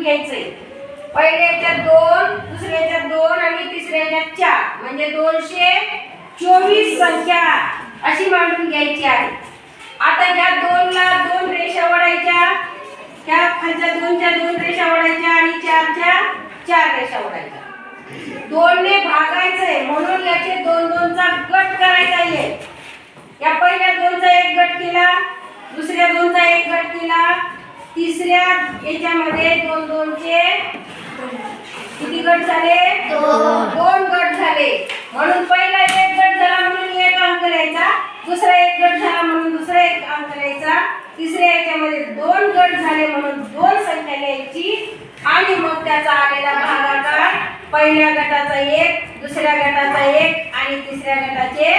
घ्यायचंय. पहिल्याच्या 2, दुसऱ्याच्या 2 आणि तिसऱ्याच्या 4 म्हणजे 224 संख्या अशी मांडून घ्यायची आहे. आता ह्या 2 ला 2 रेषा ओढायच्या, ह्या खालच्या 2 च्या 2 रेषा ओढायच्या आणि 4 च्या 4 रेषा ओढायच्या. 2 ने भागायचंय म्हणून याचे 2 चा गट करायचा आहे. या पहिल्या 2 चा एक गट केला, दुसऱ्या 2 चा एक गट केला, तिसऱ्या याच्यामध्ये 2 चे किती गट झाले? 2 गट झाले. म्हणून पहिला एक गट झाला म्हणून एक अंक लिहायचा, दुसरा एक गट झाला म्हणून दुसरा एक अंक लिहायचा, तिसऱ्या याच्यामध्ये 2 गट झाले म्हणून 2 संख्या लिहायची आणि मग त्याचा आलेला भागाकार पहिल्या गटाचा 1, दुसऱ्या गटाचा 1 आणि तिसऱ्या गटाचे